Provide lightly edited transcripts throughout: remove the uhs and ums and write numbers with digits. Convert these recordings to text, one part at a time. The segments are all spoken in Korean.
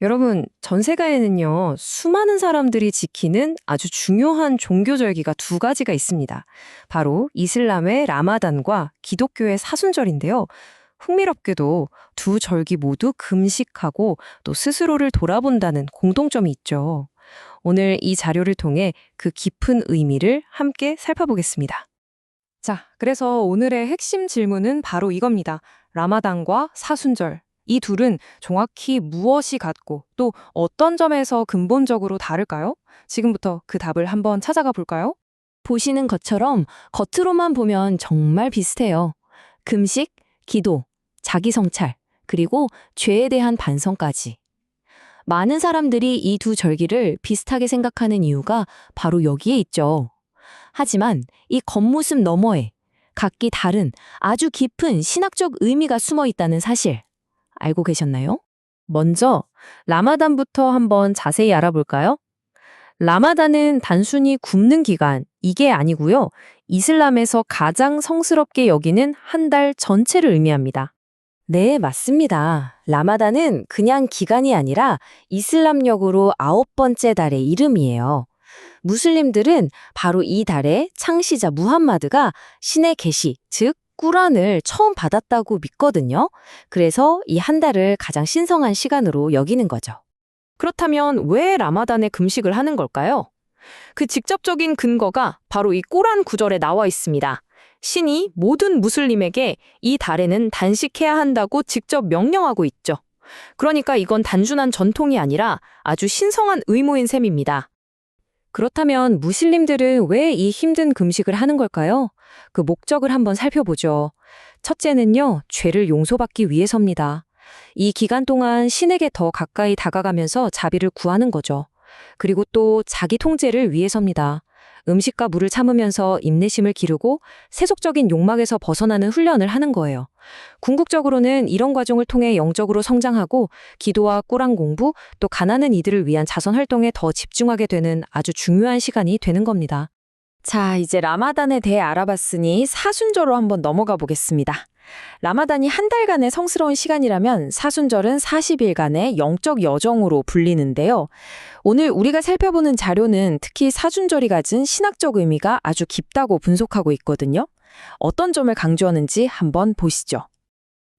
여러분, 전 세계에는요, 수많은 사람들이 지키는 아주 중요한 종교절기가 두 가지가 있습니다. 바로 이슬람의 라마단과 기독교의 사순절인데요. 흥미롭게도 두 절기 모두 금식하고 또 스스로를 돌아본다는 공통점이 있죠. 오늘 이 자료를 통해 그 깊은 의미를 함께 살펴보겠습니다. 자, 그래서 오늘의 핵심 질문은 바로 이겁니다. 라마단과 사순절. 이 둘은 정확히 무엇이 같고 또 어떤 점에서 근본적으로 다를까요? 지금부터 그 답을 한번 찾아가 볼까요? 보시는 것처럼 겉으로만 보면 정말 비슷해요. 금식, 기도, 자기 성찰, 그리고 죄에 대한 반성까지. 많은 사람들이 이 두 절기를 비슷하게 생각하는 이유가 바로 여기에 있죠. 하지만 이 겉모습 너머에 각기 다른 아주 깊은 신학적 의미가 숨어 있다는 사실 알고 계셨나요? 먼저 라마단부터 한번 자세히 알아볼까요? 라마단은 단순히 굶는 기간, 이게 아니고요. 이슬람에서 가장 성스럽게 여기는 한 달 전체를 의미합니다. 네, 맞습니다. 라마단은 그냥 기간이 아니라 이슬람력으로 9번째 달의 이름이에요. 무슬림들은 바로 이 달에 창시자 무함마드가 신의 계시, 즉 꾸란을 처음 받았다고 믿거든요. 그래서 이 한 달을 가장 신성한 시간으로 여기는 거죠. 그렇다면 왜 라마단에 금식을 하는 걸까요? 그 직접적인 근거가 바로 이 꼬란 구절에 나와 있습니다. 신이 모든 무슬림에게 이 달에는 단식해야 한다고 직접 명령하고 있죠. 그러니까 이건 단순한 전통이 아니라 아주 신성한 의무인 셈입니다. 그렇다면 무슬림들은 왜 이 힘든 금식을 하는 걸까요? 그 목적을 한번 살펴보죠. 첫째는요, 죄를 용서받기 위해서입니다. 이 기간 동안 신에게 더 가까이 다가가면서 자비를 구하는 거죠. 그리고 또 자기 통제를 위해서입니다. 음식과 물을 참으면서 인내심을 기르고 세속적인 욕망에서 벗어나는 훈련을 하는 거예요. 궁극적으로는 이런 과정을 통해 영적으로 성장하고 기도와 꾸란 공부, 또 가난한 이들을 위한 자선 활동에 더 집중하게 되는 아주 중요한 시간이 되는 겁니다. 자, 이제 라마단에 대해 알아봤으니 사순절로 한번 넘어가 보겠습니다. 라마단이 한 달간의 성스러운 시간이라면 사순절은 40일간의 영적 여정으로 불리는데요. 오늘 우리가 살펴보는 자료는 특히 사순절이 가진 신학적 의미가 아주 깊다고 분석하고 있거든요. 어떤 점을 강조하는지 한번 보시죠.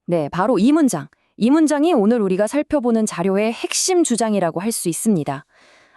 네, 바로 이 문장. 이 문장이 오늘 우리가 살펴보는 자료의 핵심 주장이라고 할 수 있습니다.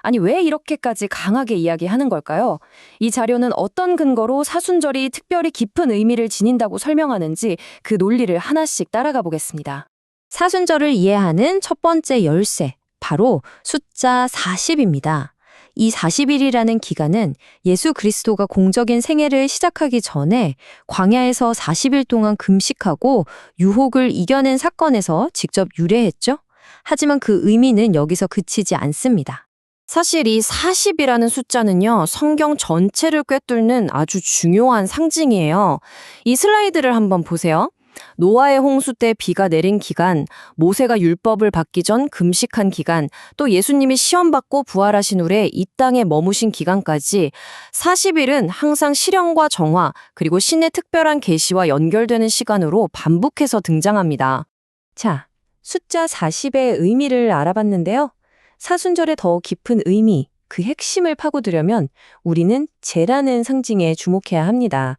아니, 왜 이렇게까지 강하게 이야기하는 걸까요? 이 자료는 어떤 근거로 사순절이 특별히 깊은 의미를 지닌다고 설명하는지 그 논리를 하나씩 따라가 보겠습니다. 사순절을 이해하는 첫 번째 열쇠, 바로 숫자 40입니다. 이 40일이라는 기간은 예수 그리스도가 공적인 생애를 시작하기 전에 광야에서 40일 동안 금식하고 유혹을 이겨낸 사건에서 직접 유래했죠. 하지만 그 의미는 여기서 그치지 않습니다. 사실 이 40이라는 숫자는요, 성경 전체를 꿰뚫는 아주 중요한 상징이에요. 이 슬라이드를 한번 보세요. 노아의 홍수 때 비가 내린 기간, 모세가 율법을 받기 전 금식한 기간, 또 예수님이 시험받고 부활하신 후에 이 땅에 머무신 기간까지 40일은 항상 실현과 정화, 그리고 신의 특별한 계시와 연결되는 시간으로 반복해서 등장합니다. 자, 숫자 40의 의미를 알아봤는데요. 사순절의 더 깊은 의미, 그 핵심을 파고들려면 우리는 제라는 상징에 주목해야 합니다.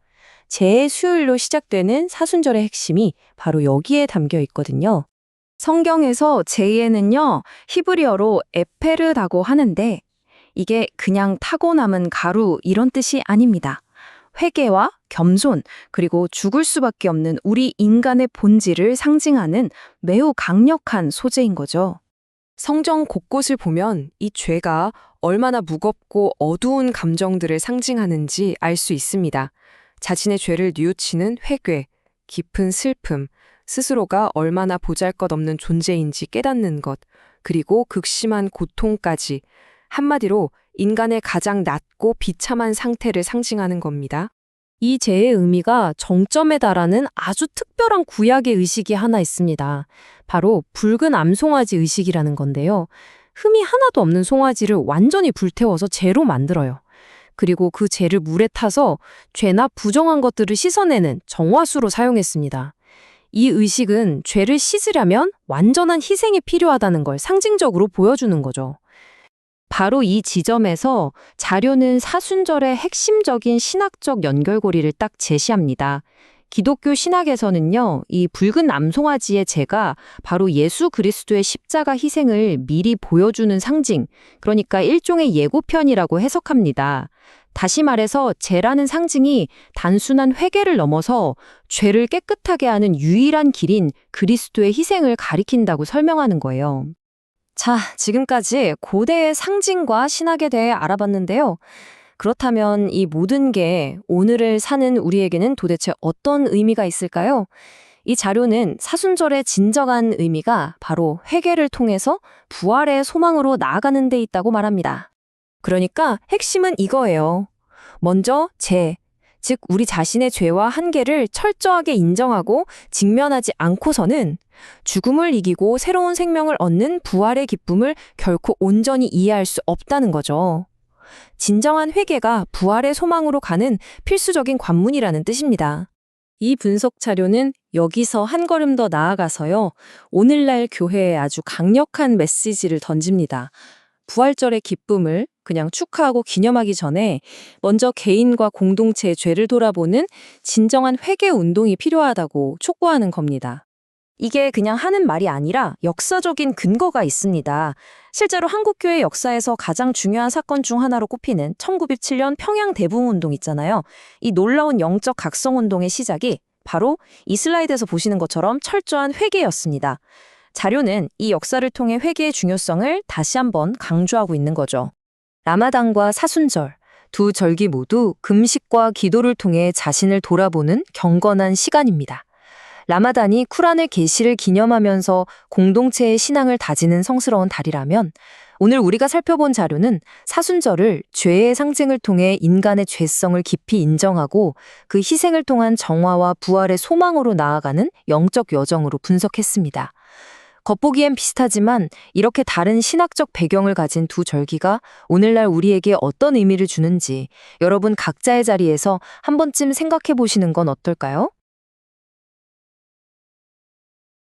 제의 수요일로 시작되는 사순절의 핵심이 바로 여기에 담겨 있거든요. 성경에서 제에는요, 히브리어로 에페르다고 하는데 이게 그냥 타고 남은 가루 이런 뜻이 아닙니다. 회개와 겸손, 그리고 죽을 수밖에 없는 우리 인간의 본질을 상징하는 매우 강력한 소재인 거죠. 성경 곳곳을 보면 이 죄가 얼마나 무겁고 어두운 감정들을 상징하는지 알 수 있습니다. 자신의 죄를 뉘우치는 회개, 깊은 슬픔, 스스로가 얼마나 보잘것없는 존재인지 깨닫는 것, 그리고 극심한 고통까지 한마디로 인간의 가장 낮고 비참한 상태를 상징하는 겁니다. 이 죄의 의미가 정점에 달하는 아주 특별한 구약의 의식이 하나 있습니다. 바로 붉은 암송아지 의식이라는 건데요. 흠이 하나도 없는 송아지를 완전히 불태워서 재로 만들어요. 그리고 그 재를 물에 타서 죄나 부정한 것들을 씻어내는 정화수로 사용했습니다. 이 의식은 죄를 씻으려면 완전한 희생이 필요하다는 걸 상징적으로 보여주는 거죠. 바로 이 지점에서 자료는 사순절의 핵심적인 신학적 연결고리를 딱 제시합니다. 기독교 신학에서는요, 이 붉은 암송아지의 제가 바로 예수 그리스도의 십자가 희생을 미리 보여주는 상징, 그러니까 일종의 예고편이라고 해석합니다. 다시 말해서 제라는 상징이 단순한 회개를 넘어서 죄를 깨끗하게 하는 유일한 길인 그리스도의 희생을 가리킨다고 설명하는 거예요. 자, 지금까지 고대의 상징과 신학에 대해 알아봤는데요. 그렇다면 이 모든 게 오늘을 사는 우리에게는 도대체 어떤 의미가 있을까요? 이 자료는 사순절의 진정한 의미가 바로 회개를 통해서 부활의 소망으로 나아가는 데 있다고 말합니다. 그러니까 핵심은 이거예요. 먼저 즉 우리 자신의 죄와 한계를 철저하게 인정하고 직면하지 않고서는 죽음을 이기고 새로운 생명을 얻는 부활의 기쁨을 결코 온전히 이해할 수 없다는 거죠. 진정한 회개가 부활의 소망으로 가는 필수적인 관문이라는 뜻입니다. 이 분석 자료는 여기서 한 걸음 더 나아가서요, 오늘날 교회에 아주 강력한 메시지를 던집니다. 부활절의 기쁨을 그냥 축하하고 기념하기 전에 먼저 개인과 공동체의 죄를 돌아보는 진정한 회개 운동이 필요하다고 촉구하는 겁니다. 이게 그냥 하는 말이 아니라 역사적인 근거가 있습니다. 실제로 한국교회 역사에서 가장 중요한 사건 중 하나로 꼽히는 1907년 평양 대붕운동 있잖아요. 이 놀라운 영적 각성운동의 시작이 바로 이 슬라이드에서 보시는 것처럼 철저한 회개였습니다. 자료는 이 역사를 통해 회개의 중요성을 다시 한번 강조하고 있는 거죠. 라마단과 사순절, 두 절기 모두 금식과 기도를 통해 자신을 돌아보는 경건한 시간입니다. 라마단이 쿠란의 계시를 기념하면서 공동체의 신앙을 다지는 성스러운 달이라면, 오늘 우리가 살펴본 자료는 사순절을 죄의 상징을 통해 인간의 죄성을 깊이 인정하고 그 희생을 통한 정화와 부활의 소망으로 나아가는 영적 여정으로 분석했습니다. 겉보기엔 비슷하지만 이렇게 다른 신학적 배경을 가진 두 절기가 오늘날 우리에게 어떤 의미를 주는지 여러분 각자의 자리에서 한 번쯤 생각해 보시는 건 어떨까요?